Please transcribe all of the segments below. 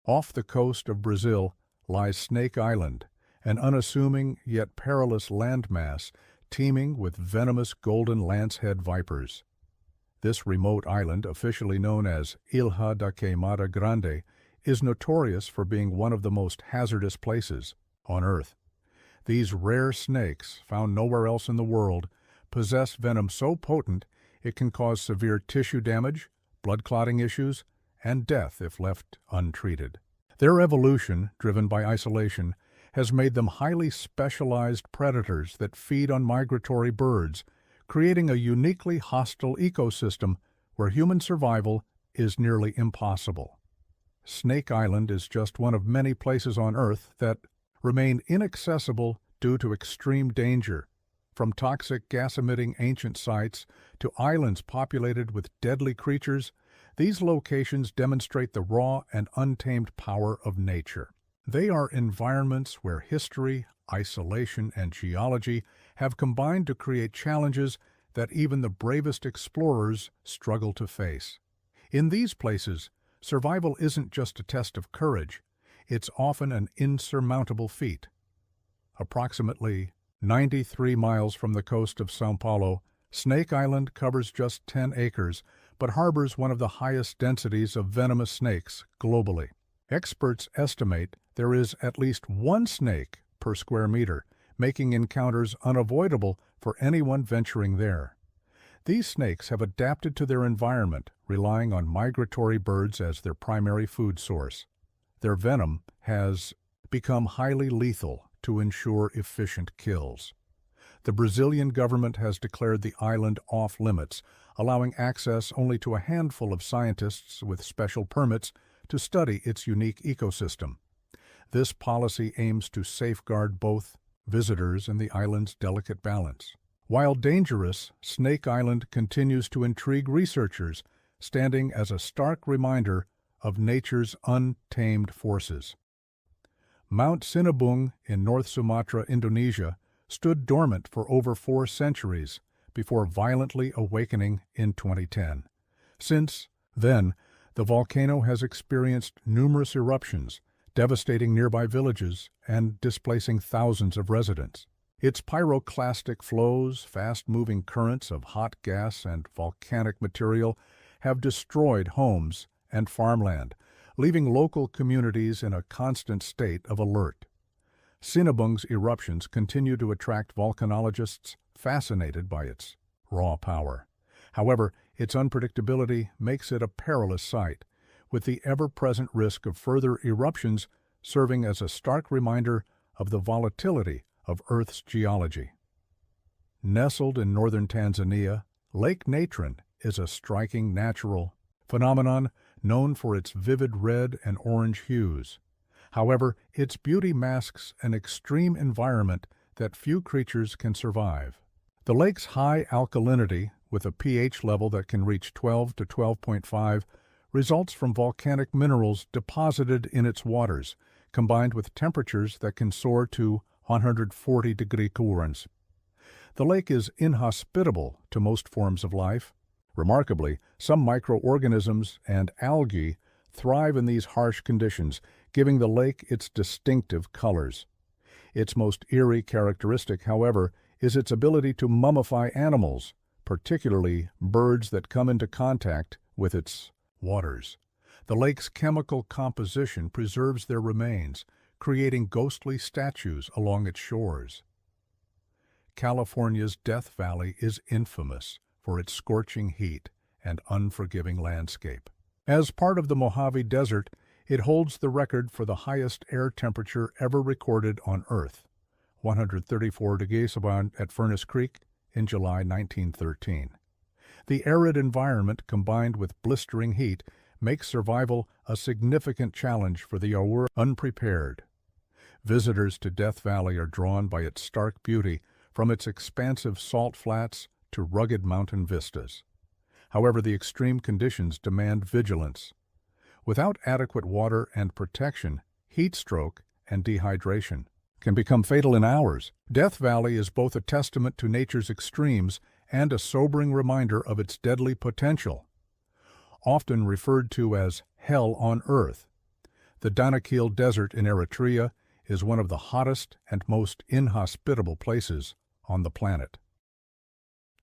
Off the coast of Brazil lies Snake Island, an unassuming yet perilous landmass teeming with venomous golden lancehead vipers. This remote island, officially known as Ilha da Queimada Grande, is notorious for being one of the most hazardous places on Earth. These rare snakes, found nowhere else in the world, possess venom so potent it can cause severe tissue damage, blood clotting issues, and death if left untreated. Their evolution, driven by isolation, has made them highly specialized predators that feed on migratory birds, creating a uniquely hostile ecosystem where human survival is nearly impossible. Snake Island is just one of many places on Earth that remain inaccessible due to extreme danger, from toxic gas-emitting ancient sites to islands populated with deadly creatures. These locations demonstrate the raw and untamed power of nature. They are environments where history, isolation, and geology have combined to create challenges that even the bravest explorers struggle to face. In these places, survival isn't just a test of courage, it's often an insurmountable feat. Approximately 93 miles from the coast of São Paulo, Snake Island covers just 10 acres, but harbors one of the highest densities of venomous snakes globally. Experts estimate there is at least one snake per square meter, making encounters unavoidable for anyone venturing there. These snakes have adapted to their environment, relying on migratory birds as their primary food source. Their venom has become highly lethal to ensure efficient kills. The Brazilian government has declared the island off-limits, allowing access only to a handful of scientists with special permits to study its unique ecosystem. This policy aims to safeguard both visitors and the island's delicate balance. While dangerous, Snake Island continues to intrigue researchers, standing as a stark reminder of nature's untamed forces. Mount Sinabung in North Sumatra, Indonesia, stood dormant for over 4 centuries before violently awakening in 2010. Since then, the volcano has experienced numerous eruptions, devastating nearby villages and displacing thousands of residents. Its pyroclastic flows, fast-moving currents of hot gas and volcanic material have destroyed homes and farmland, leaving local communities in a constant state of alert. Sinabung's eruptions continue to attract volcanologists fascinated by its raw power. However, its unpredictability makes it a perilous site, with the ever-present risk of further eruptions serving as a stark reminder of the volatility of Earth's geology. Nestled in northern Tanzania, Lake Natron is a striking natural phenomenon known for its vivid red and orange hues. However, its beauty masks an extreme environment that few creatures can survive. The lake's high alkalinity, with a pH level that can reach 12 to 12.5, results from volcanic minerals deposited in its waters, combined with temperatures that can soar to 140 degrees Celsius. The lake is inhospitable to most forms of life. Remarkably, some microorganisms and algae thrive in these harsh conditions, giving the lake its distinctive colors. Its most eerie characteristic, however, is its ability to mummify animals, particularly birds that come into contact with its waters. The lake's chemical composition preserves their remains, creating ghostly statues along its shores. California's Death Valley is infamous for its scorching heat and unforgiving landscape. As part of the Mojave Desert, it holds the record for the highest air temperature ever recorded on Earth, 134 degrees at Furnace Creek in July 1913. The arid environment combined with blistering heat makes survival a significant challenge for the unprepared. Visitors to Death Valley are drawn by its stark beauty, from its expansive salt flats to rugged mountain vistas. However, the extreme conditions demand vigilance. Without adequate water and protection, heat stroke and dehydration can become fatal in hours. Death Valley is both a testament to nature's extremes and a sobering reminder of its deadly potential. Often referred to as hell on Earth, The Danakil Desert in Eritrea is one of the hottest and most inhospitable places on the planet.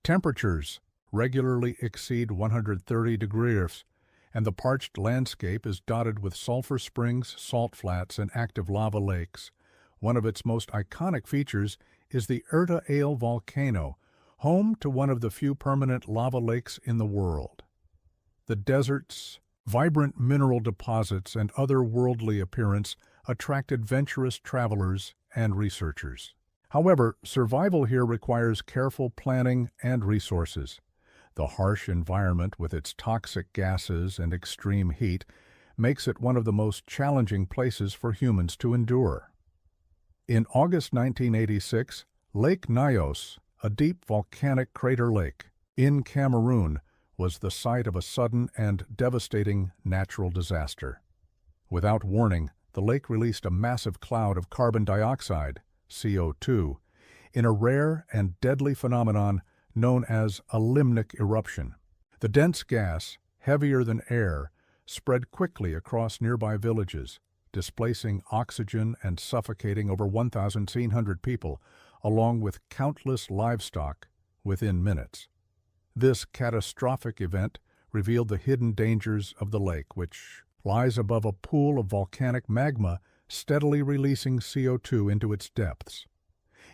Temperatures regularly exceed 130 degrees, and the parched landscape is dotted with sulfur springs, salt flats, and active lava lakes. One of its most iconic features is the Erta Ale volcano, home to one of the few permanent lava lakes in the world. The desert's vibrant mineral deposits and otherworldly appearance attract adventurous travelers and researchers. However, survival here requires careful planning and resources. The harsh environment with its toxic gases and extreme heat makes it one of the most challenging places for humans to endure. In August 1986, Lake Nyos, a deep volcanic crater lake in Cameroon, was the site of a sudden and devastating natural disaster. Without warning, the lake released a massive cloud of carbon dioxide, CO2, in a rare and deadly phenomenon known as a limnic eruption. The dense gas, heavier than air, spread quickly across nearby villages, displacing oxygen and suffocating over 1,700 people, along with countless livestock, within minutes. This catastrophic event revealed the hidden dangers of the lake, which lies above a pool of volcanic magma steadily releasing CO2 into its depths.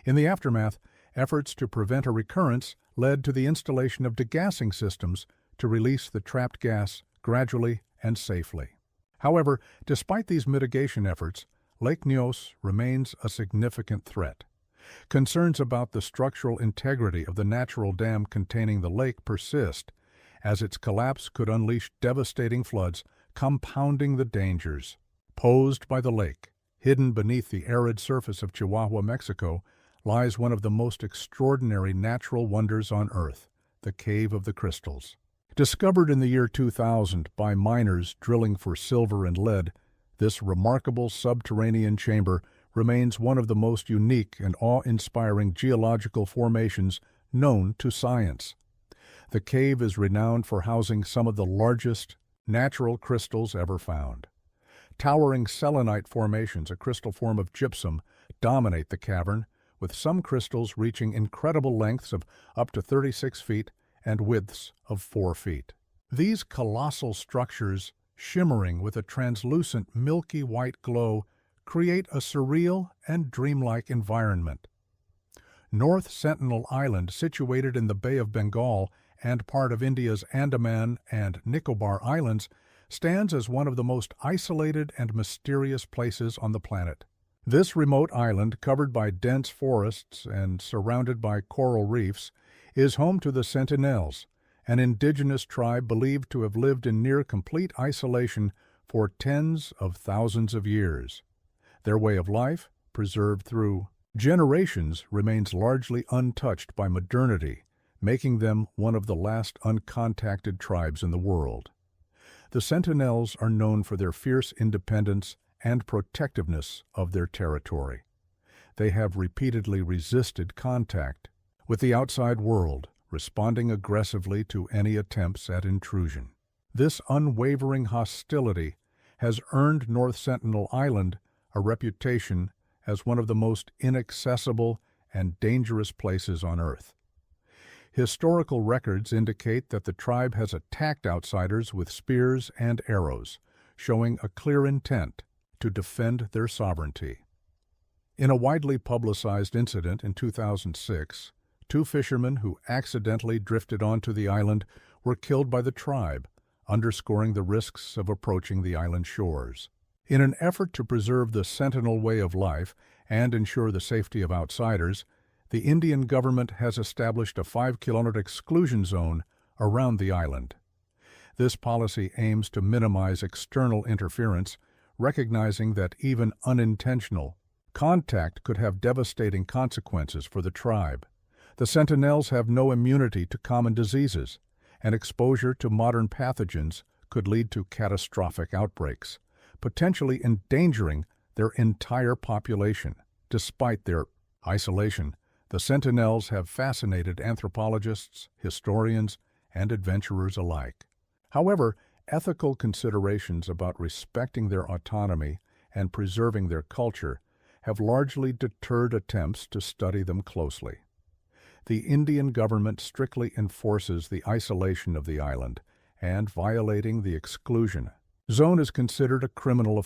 In the aftermath, efforts to prevent a recurrence led to the installation of degassing systems to release the trapped gas gradually and safely. However, despite these mitigation efforts, Lake Nyos remains a significant threat. Concerns about the structural integrity of the natural dam containing the lake persist, as its collapse could unleash devastating floods, compounding the dangers posed by the lake. Hidden beneath the arid surface of Chihuahua, Mexico, lies one of the most extraordinary natural wonders on Earth, the Cave of the Crystals. Discovered in the year 2000 by miners drilling for silver and lead, this remarkable subterranean chamber remains one of the most unique and awe-inspiring geological formations known to science. The cave is renowned for housing some of the largest natural crystals ever found. Towering selenite formations, a crystal form of gypsum, dominate the cavern, with some crystals reaching incredible lengths of up to 36 feet and widths of 4 feet. These colossal structures, shimmering with a translucent milky white glow, create a surreal and dreamlike environment. North Sentinel Island, situated in the Bay of Bengal and part of India's Andaman and Nicobar Islands, stands as one of the most isolated and mysterious places on the planet. This remote island, covered by dense forests and surrounded by coral reefs, is home to the Sentinels, an indigenous tribe believed to have lived in near complete isolation for tens of thousands of years. Their way of life, preserved through generations, remains largely untouched by modernity, making them one of the last uncontacted tribes in the world. The Sentinels are known for their fierce independence and protectiveness of their territory. They have repeatedly resisted contact with the outside world, responding aggressively to any attempts at intrusion. This unwavering hostility has earned North Sentinel Island a reputation as one of the most inaccessible and dangerous places on Earth. Historical records indicate that the tribe has attacked outsiders with spears and arrows, showing a clear intent to defend their sovereignty. In a widely publicized incident in 2006, 2 fishermen who accidentally drifted onto the island were killed by the tribe, underscoring the risks of approaching the island shores. In an effort to preserve the Sentinel way of life and ensure the safety of outsiders, the Indian government has established a 5-kilometer exclusion zone around the island. This policy aims to minimize external interference, recognizing that even unintentional contact could have devastating consequences for the tribe. The Sentinels have no immunity to common diseases, and exposure to modern pathogens could lead to catastrophic outbreaks, potentially endangering their entire population. Despite their isolation, the Sentinels have fascinated anthropologists, historians, and adventurers alike. However, Ethical considerations about respecting their autonomy and preserving their culture have largely deterred attempts to study them closely. The Indian government strictly enforces the isolation of the island, and violating the exclusion zone is considered a criminal offense.